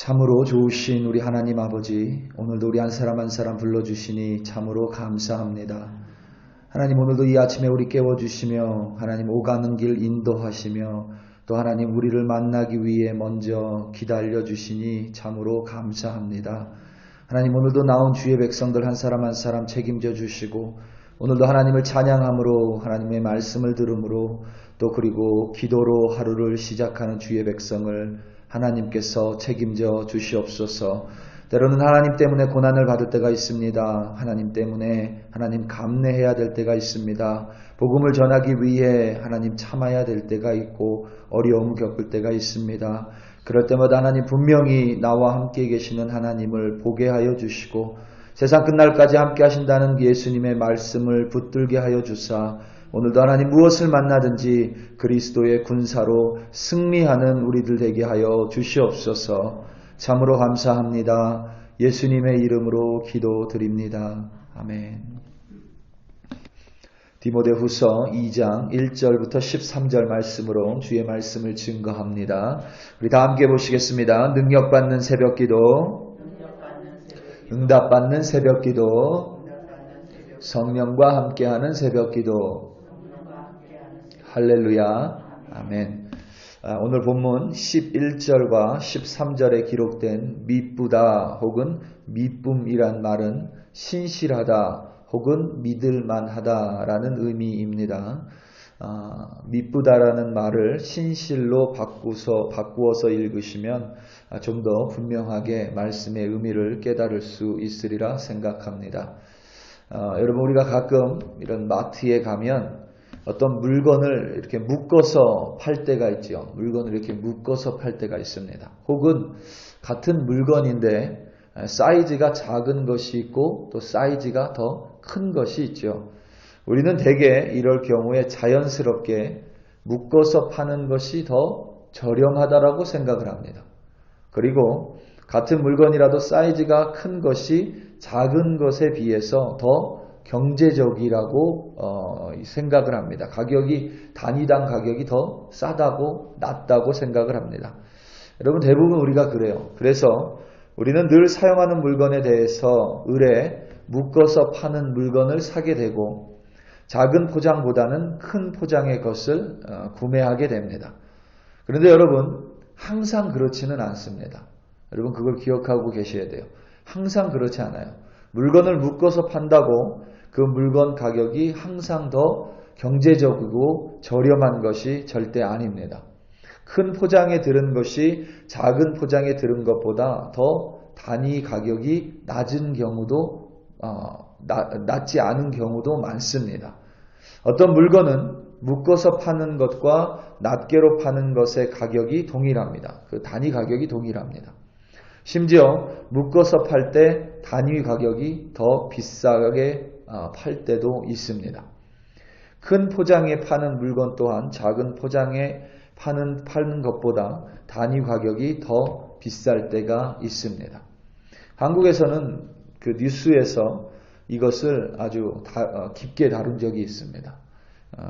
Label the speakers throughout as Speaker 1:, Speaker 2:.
Speaker 1: 참으로 좋으신 우리 하나님 아버지, 오늘도 우리 한 사람 한 사람 불러주시니 참으로 감사합니다. 하나님, 오늘도 이 아침에 우리 깨워주시며 하나님 오가는 길 인도하시며 또 하나님 우리를 만나기 위해 먼저 기다려주시니 참으로 감사합니다. 하나님, 오늘도 나온 주의 백성들 한 사람 한 사람 책임져 주시고 오늘도 하나님을 찬양함으로 하나님의 말씀을 들음으로 또 그리고 기도로 하루를 시작하는 주의 백성을 하나님께서 책임져 주시옵소서. 때로는 하나님 때문에 고난을 받을 때가 있습니다. 하나님 때문에 하나님 감내해야 될 때가 있습니다. 복음을 전하기 위해 하나님 참아야 될 때가 있고 어려움을 겪을 때가 있습니다. 그럴 때마다 하나님 분명히 나와 함께 계시는 하나님을 보게 하여 주시고 세상 끝날까지 함께 하신다는 예수님의 말씀을 붙들게 하여 주사 오늘도 하나님 무엇을 만나든지 그리스도의 군사로 승리하는 우리들 되게 하여 주시옵소서. 참으로 감사합니다. 예수님의 이름으로 기도드립니다. 아멘. 디모데후서 2장 1절부터 13절 말씀으로 주의 말씀을 증거합니다. 우리 다 함께 보시겠습니다. 능력받는 새벽기도, 응답받는 새벽기도, 성령과 함께하는 새벽기도. 할렐루야. 아멘. 오늘 본문 11절과 13절에 기록된 미쁘다 혹은 미쁨이란 말은 신실하다 혹은 믿을만하다라는 의미입니다. 미쁘다라는 말을 신실로 바꾸어서 읽으시면 좀 더 분명하게 말씀의 의미를 깨달을 수 있으리라 생각합니다. 여러분, 우리가 가끔 이런 마트에 가면 어떤 물건을 이렇게 묶어서 팔 때가 있죠. 물건을 이렇게 묶어서 팔 때가 있습니다. 혹은 같은 물건인데 사이즈가 작은 것이 있고 또 사이즈가 더 큰 것이 있죠. 우리는 대개 이럴 경우에 자연스럽게 묶어서 파는 것이 더 저렴하다라고 생각을 합니다. 그리고 같은 물건이라도 사이즈가 큰 것이 작은 것에 비해서 더 경제적이라고 생각을 합니다. 단위당 가격이 더 싸다고 낫다고 생각을 합니다. 여러분, 대부분 우리가 그래요. 그래서 우리는 늘 사용하는 물건에 대해서 을에 묶어서 파는 물건을 사게 되고 작은 포장보다는 큰 포장의 것을 구매하게 됩니다. 그런데 여러분, 항상 그렇지는 않습니다. 여러분, 그걸 기억하고 계셔야 돼요. 항상 그렇지 않아요. 물건을 묶어서 판다고 그 물건 가격이 항상 더 경제적이고 저렴한 것이 절대 아닙니다. 큰 포장에 들은 것이 작은 포장에 들은 것보다 더 단위 가격이 낮지 않은 경우도 많습니다. 어떤 물건은 묶어서 파는 것과 낱개로 파는 것의 가격이 동일합니다. 그 단위 가격이 동일합니다. 심지어 묶어서 팔 때 단위 가격이 더 비싸게 팔 때도 있습니다. 큰 포장에 파는 물건 또한 작은 포장에 파는 것보다 단위 가격이 더 비쌀 때가 있습니다. 한국에서는 그 뉴스에서 이것을 아주 깊게 다룬 적이 있습니다.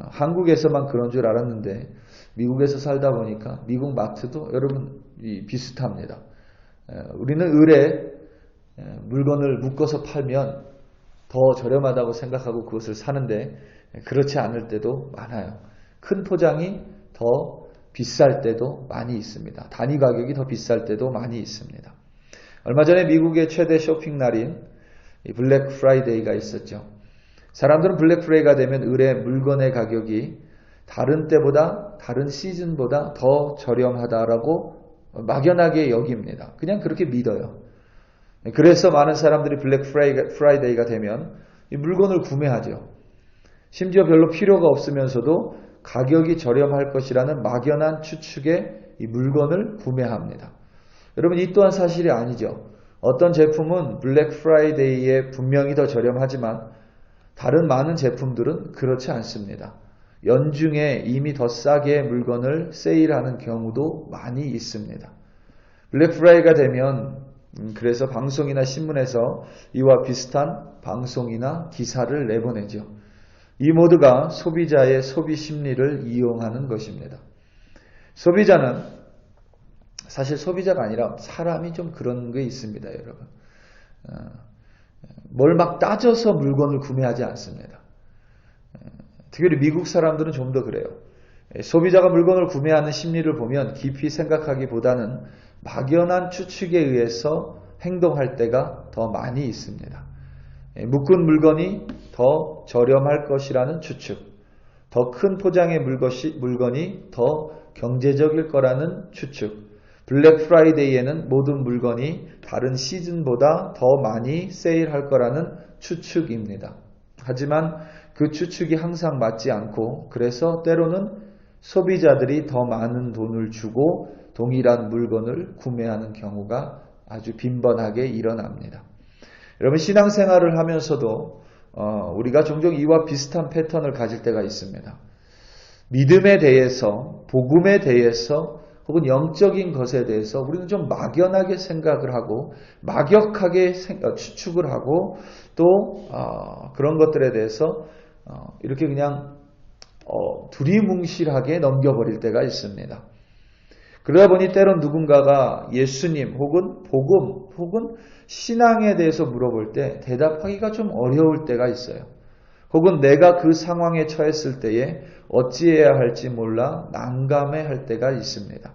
Speaker 1: 한국에서만 그런 줄 알았는데 미국에서 살다 보니까 미국 마트도 여러분 비슷합니다. 우리는 을에 물건을 묶어서 팔면 더 저렴하다고 생각하고 그것을 사는데 그렇지 않을 때도 많아요. 큰 포장이 더 비쌀 때도 많이 있습니다. 단위 가격이 더 비쌀 때도 많이 있습니다. 얼마 전에 미국의 최대 쇼핑 날인 블랙 프라이데이가 있었죠. 사람들은 블랙 프라이데이가 되면 을의 물건의 가격이 다른 때보다 다른 시즌보다 더 저렴하다라고 막연하게 여깁니다. 그냥 그렇게 믿어요. 그래서 많은 사람들이 블랙 프라이데이가 되면 이 물건을 구매하죠. 심지어 별로 필요가 없으면서도 가격이 저렴할 것이라는 막연한 추측에 이 물건을 구매합니다. 여러분, 이 또한 사실이 아니죠. 어떤 제품은 블랙 프라이데이에 분명히 더 저렴하지만 다른 많은 제품들은 그렇지 않습니다. 연중에 이미 더 싸게 물건을 세일하는 경우도 많이 있습니다. 블랙 프라이데이가 되면 그래서 방송이나 신문에서 이와 비슷한 방송이나 기사를 내보내죠. 이 모두가 소비자의 소비 심리를 이용하는 것입니다. 소비자는 사실 소비자가 아니라 사람이 좀 그런 게 있습니다, 여러분. 뭘 막 따져서 물건을 구매하지 않습니다. 특별히 미국 사람들은 좀 더 그래요. 소비자가 물건을 구매하는 심리를 보면 깊이 생각하기보다는 막연한 추측에 의해서 행동할 때가 더 많이 있습니다. 묶은 물건이 더 저렴할 것이라는 추측, 더 큰 포장의 물건이 더 경제적일 거라는 추측, 블랙 프라이데이에는 모든 물건이 다른 시즌보다 더 많이 세일할 거라는 추측입니다. 하지만 그 추측이 항상 맞지 않고, 그래서 때로는 소비자들이 더 많은 돈을 주고 동일한 물건을 구매하는 경우가 아주 빈번하게 일어납니다. 여러분, 신앙생활을 하면서도 우리가 종종 이와 비슷한 패턴을 가질 때가 있습니다. 믿음에 대해서, 복음에 대해서, 혹은 영적인 것에 대해서 우리는 좀 막연하게 생각을 하고 막역하게 추측을 하고 또 그런 것들에 대해서 이렇게 그냥 두리뭉실하게 넘겨버릴 때가 있습니다. 그러다 보니 때론 누군가가 예수님 혹은 복음 혹은 신앙에 대해서 물어볼 때 대답하기가 좀 어려울 때가 있어요. 혹은 내가 그 상황에 처했을 때에 어찌해야 할지 몰라 난감해할 때가 있습니다.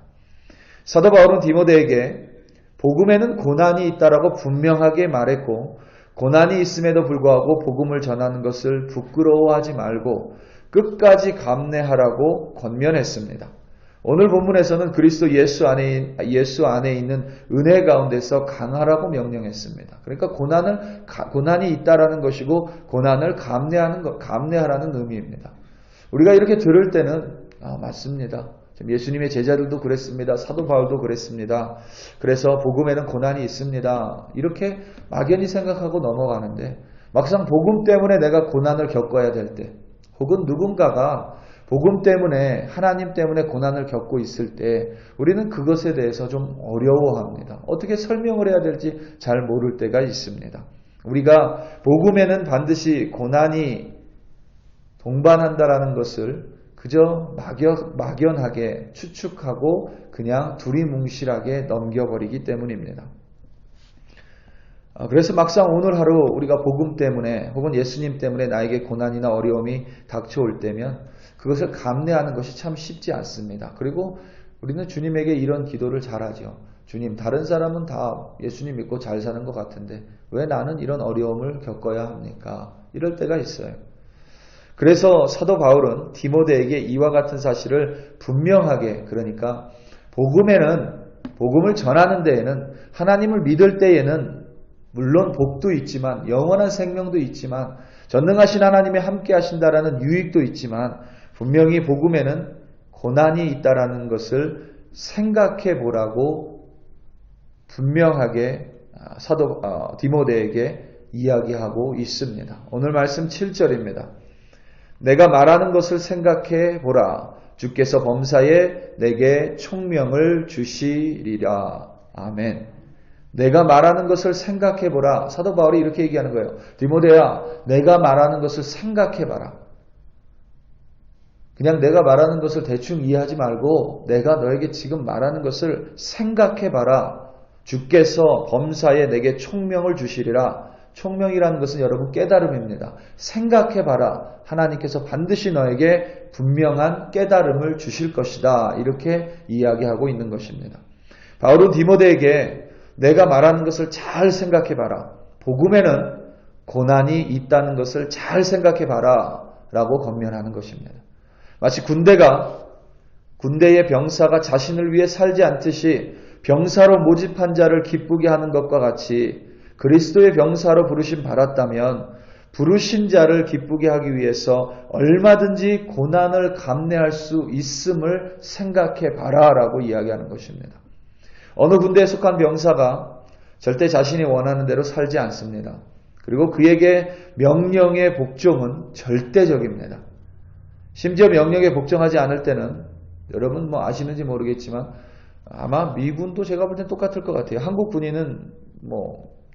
Speaker 1: 사도 바울은 디모데에게 복음에는 고난이 있다라고 분명하게 말했고, 고난이 있음에도 불구하고 복음을 전하는 것을 부끄러워하지 말고 끝까지 감내하라고 권면했습니다. 오늘 본문에서는 그리스도 예수 안에 있는 은혜 가운데서 강하라고 명령했습니다. 그러니까 고난이 있다라는 것이고 고난을 감내하라는 의미입니다. 우리가 이렇게 들을 때는 맞습니다. 예수님의 제자들도 그랬습니다. 사도 바울도 그랬습니다. 그래서 복음에는 고난이 있습니다. 이렇게 막연히 생각하고 넘어가는데 막상 복음 때문에 내가 고난을 겪어야 될 때, 혹은 누군가가 복음 때문에, 하나님 때문에 고난을 겪고 있을 때 우리는 그것에 대해서 좀 어려워합니다. 어떻게 설명을 해야 될지 잘 모를 때가 있습니다. 우리가 복음에는 반드시 고난이 동반한다라는 것을 그저 막연하게 추측하고 그냥 두리뭉실하게 넘겨버리기 때문입니다. 그래서 막상 오늘 하루 우리가 복음 때문에 혹은 예수님 때문에 나에게 고난이나 어려움이 닥쳐올 때면 그것을 감내하는 것이 참 쉽지 않습니다. 그리고 우리는 주님에게 이런 기도를 잘하죠. 주님, 다른 사람은 다 예수님 믿고 잘 사는 것 같은데 왜 나는 이런 어려움을 겪어야 합니까? 이럴 때가 있어요. 그래서 사도 바울은 디모데에게 이와 같은 사실을 분명하게, 그러니까 복음을 전하는 데에는, 하나님을 믿을 때에는 물론 복도 있지만, 영원한 생명도 있지만, 전능하신 하나님이 함께 하신다라는 유익도 있지만 분명히 복음에는 고난이 있다라는 것을 생각해 보라고 분명하게 사도 디모데에게 이야기하고 있습니다. 오늘 말씀 7절입니다. 내가 말하는 것을 생각해 보라. 주께서 범사에 내게 총명을 주시리라. 아멘. 내가 말하는 것을 생각해 보라. 사도 바울이 이렇게 얘기하는 거예요. 디모데야, 내가 말하는 것을 생각해 봐라. 그냥 내가 말하는 것을 대충 이해하지 말고 내가 너에게 지금 말하는 것을 생각해 봐라. 주께서 범사에 내게 총명을 주시리라. 총명이라는 것은 여러분 깨달음입니다. 생각해 봐라. 하나님께서 반드시 너에게 분명한 깨달음을 주실 것이다. 이렇게 이야기하고 있는 것입니다. 바울은 디모데에게 내가 말하는 것을 잘 생각해 봐라. 복음에는 고난이 있다는 것을 잘 생각해 봐라. 라고 권면하는 것입니다. 마치 군대의 병사가 자신을 위해 살지 않듯이 병사로 모집한 자를 기쁘게 하는 것과 같이 그리스도의 병사로 부르심 받았다면 부르신 자를 기쁘게 하기 위해서 얼마든지 고난을 감내할 수 있음을 생각해 봐라 라고 이야기하는 것입니다. 어느 군대에 속한 병사가 절대 자신이 원하는 대로 살지 않습니다. 그리고 그에게 명령의 복종은 절대적입니다. 심지어 명령에 복종하지 않을 때는 여러분 아시는지 모르겠지만 아마 미군도 제가 볼 땐 똑같을 것 같아요. 한국 군인은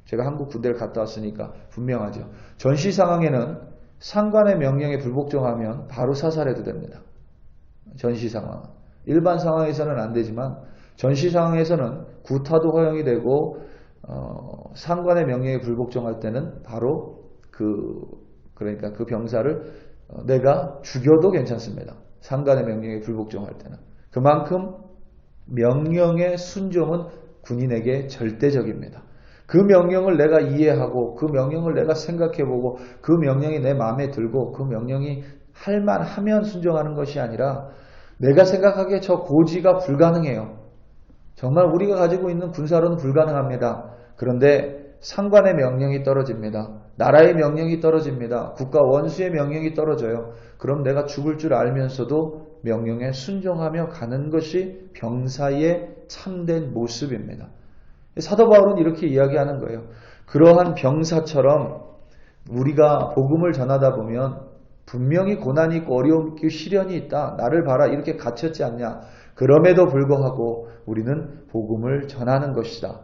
Speaker 1: 제가 한국 군대를 갔다 왔으니까 분명하죠. 전시 상황에는 상관의 명령에 불복종하면 바로 사살해도 됩니다. 전시 상황. 일반 상황에서는 안 되지만 전시 상황에서는 구타도 허용이 되고 상관의 명령에 불복종할 때는 바로 그러니까 그 병사를 내가 죽여도 괜찮습니다. 상관의 명령에 불복종할 때는. 그만큼 명령의 순종은 군인에게 절대적입니다. 그 명령을 내가 이해하고 그 명령을 내가 생각해보고 그 명령이 내 마음에 들고 그 명령이 할만하면 순종하는 것이 아니라 내가 생각하기에 저 고지가 불가능해요. 정말 우리가 가지고 있는 군사로는 불가능합니다. 그런데 상관의 명령이 떨어집니다. 나라의 명령이 떨어집니다. 국가 원수의 명령이 떨어져요. 그럼 내가 죽을 줄 알면서도 명령에 순종하며 가는 것이 병사의 참된 모습입니다. 사도 바울은 이렇게 이야기하는 거예요. 그러한 병사처럼 우리가 복음을 전하다 보면 분명히 고난이 있고 어려움이 있고 시련이 있다. 나를 봐라. 이렇게 갇혔지 않냐. 그럼에도 불구하고 우리는 복음을 전하는 것이다.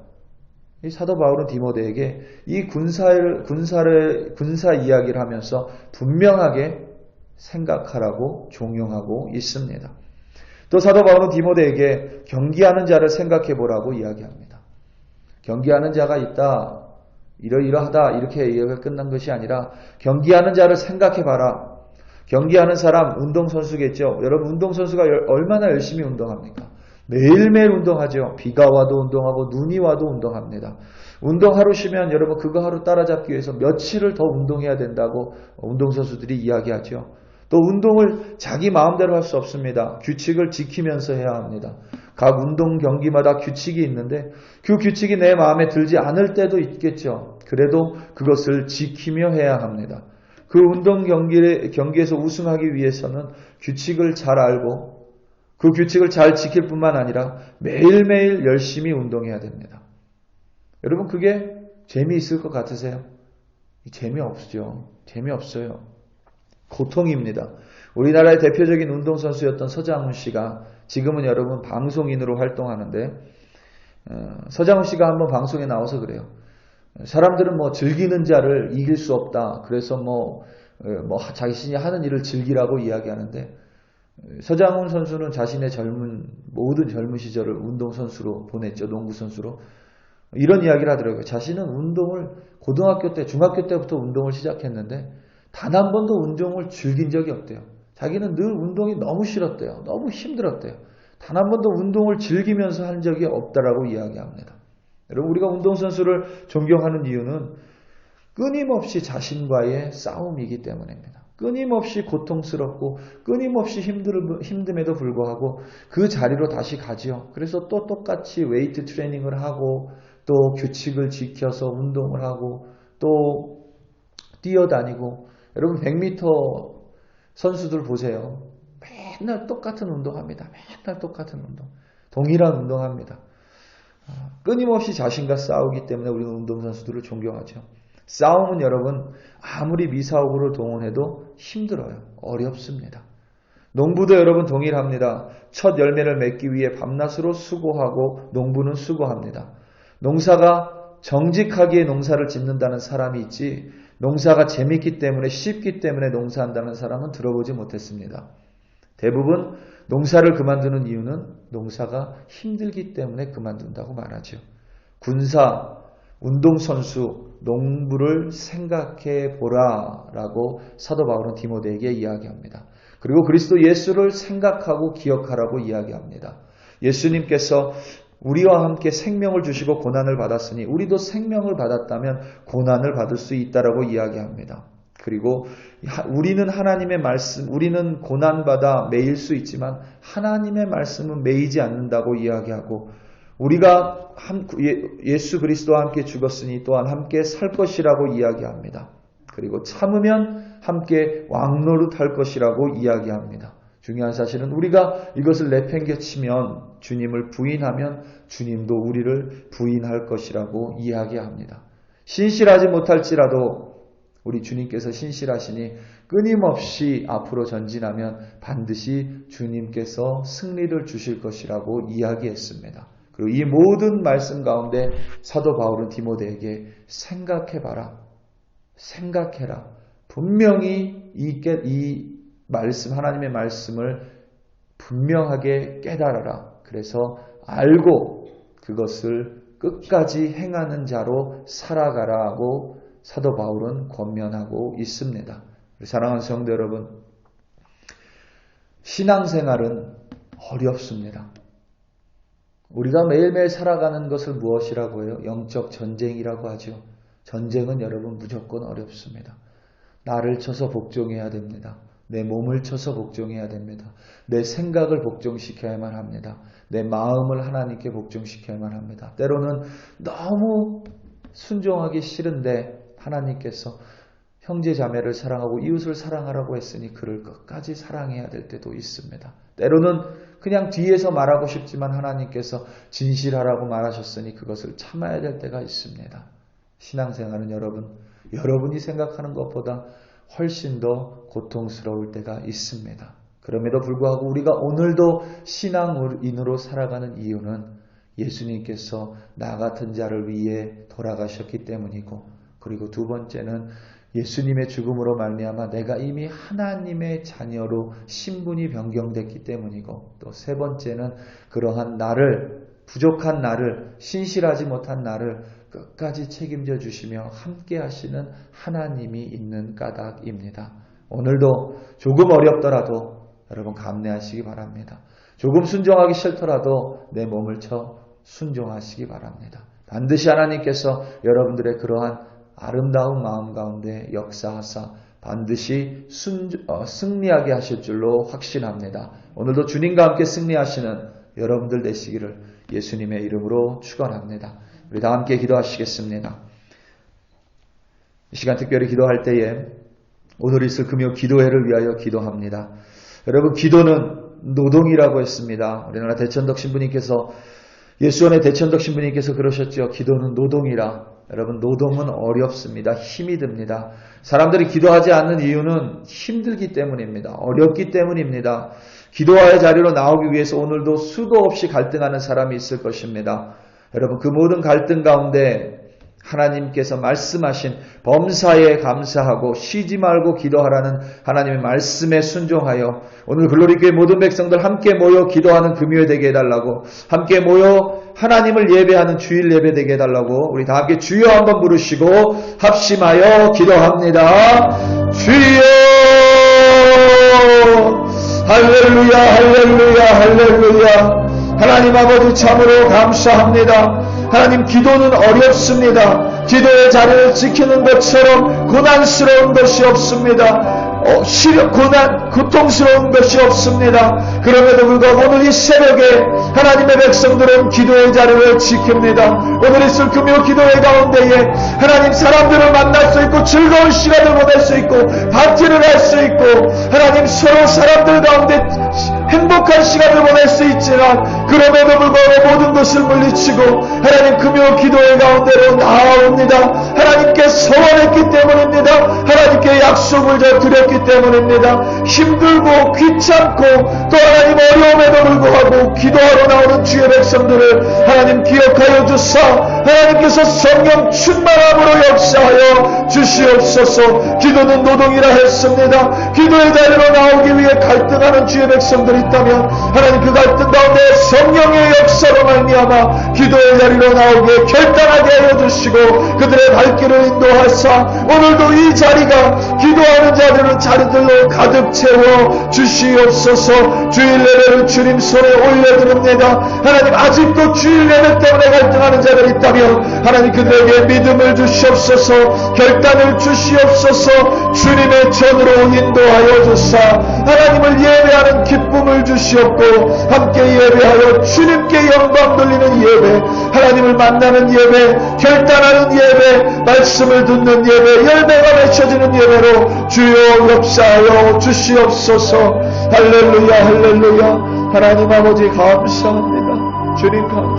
Speaker 1: 이 사도 바울은 디모데에게 이 군사 이야기를 하면서 분명하게 생각하라고 종용하고 있습니다. 또 사도 바울은 디모데에게 경기하는 자를 생각해 보라고 이야기합니다. 경기하는 자가 있다. 이러이러하다. 이렇게 이야기가 끝난 것이 아니라 경기하는 자를 생각해 봐라. 경기하는 사람 운동선수겠죠. 여러분 운동선수가 얼마나 열심히 운동합니까? 매일매일 운동하죠. 비가 와도 운동하고 눈이 와도 운동합니다. 운동 하루 쉬면 여러분 그거 하루 따라잡기 위해서 며칠을 더 운동해야 된다고 운동선수들이 이야기하죠. 또 운동을 자기 마음대로 할 수 없습니다. 규칙을 지키면서 해야 합니다. 각 운동 경기마다 규칙이 있는데 그 규칙이 내 마음에 들지 않을 때도 있겠죠. 그래도 그것을 지키며 해야 합니다. 그 운동 경기에서 우승하기 위해서는 규칙을 잘 알고 그 규칙을 잘 지킬 뿐만 아니라 매일매일 열심히 운동해야 됩니다. 여러분 그게 재미있을 것 같으세요? 재미없죠. 재미없어요. 고통입니다. 우리나라의 대표적인 운동선수였던 서장훈 씨가 지금은 여러분 방송인으로 활동하는데 서장훈 씨가 한번 방송에 나와서 그래요. 사람들은 즐기는 자를 이길 수 없다. 그래서 자신이 하는 일을 즐기라고 이야기하는데 서장훈 선수는 자신의 모든 젊은 시절을 운동선수로 보냈죠. 농구선수로. 이런 이야기를 하더라고요. 자신은 운동을 고등학교 때, 중학교 때부터 운동을 시작했는데 단 한 번도 운동을 즐긴 적이 없대요. 자기는 늘 운동이 너무 싫었대요. 너무 힘들었대요. 단 한 번도 운동을 즐기면서 한 적이 없다라고 이야기합니다. 여러분 우리가 운동선수를 존경하는 이유는 끊임없이 자신과의 싸움이기 때문입니다. 끊임없이 고통스럽고 끊임없이 힘듦에도 불구하고 그 자리로 다시 가지요. 그래서 또 똑같이 웨이트 트레이닝을 하고 또 규칙을 지켜서 운동을 하고 또 뛰어다니고 여러분 100m 선수들 보세요. 맨날 똑같은 운동합니다. 맨날 똑같은 운동. 동일한 운동합니다. 끊임없이 자신과 싸우기 때문에 우리는 운동선수들을 존경하죠. 싸움은 여러분 아무리 미사오구를 동원해도 힘들어요. 어렵습니다. 농부도 여러분 동일합니다. 첫 열매를 맺기 위해 밤낮으로 수고하고 농부는 수고합니다. 농사가 정직하게 농사를 짓는다는 사람이 있지 농사가 재밌기 때문에 쉽기 때문에 농사한다는 사람은 들어보지 못했습니다. 대부분 농사를 그만두는 이유는 농사가 힘들기 때문에 그만둔다고 말하죠. 군사, 운동선수, 농부를 생각해 보라라고 사도 바울은 디모데에게 이야기합니다. 그리고 그리스도 예수를 생각하고 기억하라고 이야기합니다. 예수님께서 우리와 함께 생명을 주시고 고난을 받았으니 우리도 생명을 받았다면 고난을 받을 수 있다라고 이야기합니다. 그리고 우리는 하나님의 말씀, 우리는 고난받아 매일 수 있지만 하나님의 말씀은 매이지 않는다고 이야기하고 우리가 예수 그리스도와 함께 죽었으니 또한 함께 살 것이라고 이야기합니다. 그리고 참으면 함께 왕노릇할 것이라고 이야기합니다. 중요한 사실은 우리가 이것을 내팽개치면 주님을 부인하면 주님도 우리를 부인할 것이라고 이야기합니다. 신실하지 못할지라도 우리 주님께서 신실하시니 끊임없이 앞으로 전진하면 반드시 주님께서 승리를 주실 것이라고 이야기했습니다. 그리고 이 모든 말씀 가운데 사도 바울은 디모데에게 생각해봐라. 생각해라. 분명히 이 말씀, 하나님의 말씀을 분명하게 깨달아라. 그래서 알고 그것을 끝까지 행하는 자로 살아가라고 사도 바울은 권면하고 있습니다. 사랑하는 성도 여러분, 신앙생활은 어렵습니다. 우리가 매일매일 살아가는 것을 무엇이라고 해요? 영적 전쟁이라고 하죠. 전쟁은 여러분 무조건 어렵습니다. 나를 쳐서 복종해야 됩니다. 내 몸을 쳐서 복종해야 됩니다. 내 생각을 복종시켜야만 합니다. 내 마음을 하나님께 복종시켜야만 합니다. 때로는 너무 순종하기 싫은데 하나님께서 형제 자매를 사랑하고 이웃을 사랑하라고 했으니 그를 끝까지 사랑해야 될 때도 있습니다. 때로는 그냥 뒤에서 말하고 싶지만 하나님께서 진실하라고 말하셨으니 그것을 참아야 될 때가 있습니다. 신앙생활은 여러분이 생각하는 것보다 훨씬 더 고통스러울 때가 있습니다. 그럼에도 불구하고 우리가 오늘도 신앙인으로 살아가는 이유는 예수님께서 나 같은 자를 위해 돌아가셨기 때문이고, 그리고 두 번째는 예수님의 죽음으로 말미암아 내가 이미 하나님의 자녀로 신분이 변경됐기 때문이고, 또 세 번째는 그러한 나를, 부족한 나를, 신실하지 못한 나를 끝까지 책임져 주시며 함께 하시는 하나님이 있는 까닭입니다. 오늘도 조금 어렵더라도 여러분 감내하시기 바랍니다. 조금 순종하기 싫더라도 내 몸을 쳐 순종하시기 바랍니다. 반드시 하나님께서 여러분들의 그러한 아름다운 마음 가운데 역사하사 반드시 승리하게 하실 줄로 확신합니다. 오늘도 주님과 함께 승리하시는 여러분들 되시기를 예수님의 이름으로 축원합니다. 우리 다 함께 기도하시겠습니다. 이 시간 특별히 기도할 때에 오늘 있을 금요 기도회를 위하여 기도합니다. 여러분, 기도는 노동이라고 했습니다. 우리나라 대천덕 신부님께서, 예수원의 대천덕 신부님께서 그러셨죠. 기도는 노동이라. 여러분, 노동은 어렵습니다. 힘이 듭니다. 사람들이 기도하지 않는 이유는 힘들기 때문입니다. 어렵기 때문입니다. 기도와의 자리로 나오기 위해서 오늘도 수도 없이 갈등하는 사람이 있을 것입니다. 여러분, 그 모든 갈등 가운데 하나님께서 말씀하신 범사에 감사하고 쉬지 말고 기도하라는 하나님의 말씀에 순종하여 오늘 글로리교회 모든 백성들 함께 모여 기도하는 금요일 되게 해달라고, 함께 모여 하나님을 예배하는 주일 예배 되게 해달라고 우리 다 함께 주여 한번 부르시고 합심하여 기도합니다. 주여, 할렐루야, 할렐루야, 할렐루야. 하나님 아버지 참으로 감사합니다. 하나님, 기도는 어렵습니다. 기도의 자리를 지키는 것처럼 고난스러운 것이 없습니다. 고통스러운 것이 없습니다. 그럼에도 불구하고 오늘 이 새벽에 하나님의 백성들은 기도의 자리를 지킵니다. 오늘 있을 금요 기도회 가운데에 하나님, 사람들을 만날 수 있고 즐거운 시간을 보낼 수 있고 파티를 할 수 있고 하나님, 서로 사람들 가운데 행복한 시간을 보낼 수 있지만 그럼에도 불구하고 모든 것을 물리치고 하나님 금요 기도회 가운데로 나아옵니다. 하나님께 서원했기 때문입니다. 하나님께 약속을 드렸기 때문입니다. 힘들고 귀찮고 또 하나님 어려움에도 불구하고 기도하러 나오는 주의 백성들을 하나님 기억하여 주사 하나님께서 성령 충만함으로 역사하여 주시옵소서. 기도는 노동이라 했습니다. 기도의 자리로 나오기 위해 갈등하는 주의 백성들이 있다면 하나님, 그 갈등 가운데 성령의 역사로 말미암아 기도의 자리로 나오게 결단하게 하여 주시고 그들의 발길을 인도하사 오늘도 이 자리가 기도하는 자리들로 가득 채워 주시옵소서. 주일 예배를 주님 손에 올려드립니다. 하나님, 아직도 주일 예배 때문에 갈등하는 자들이 있다면 하나님, 그들에게 믿음을 주시옵소서. 결단을 주시옵소서. 주님의 전으로 인도하여 주사 하나님을 예배하는 기쁨을 주시옵고 함께 예배하여 주님께 영광 돌리는 예배, 하나님을 만나는 예배, 결단하는 예배, 말씀을 듣는 예배, 열매가 맺혀지는 예배로 주여 역사하여 주시옵소서. 할렐루야, 할렐루야. 하나님 아버지 감사합니다. 주님 감사합니다.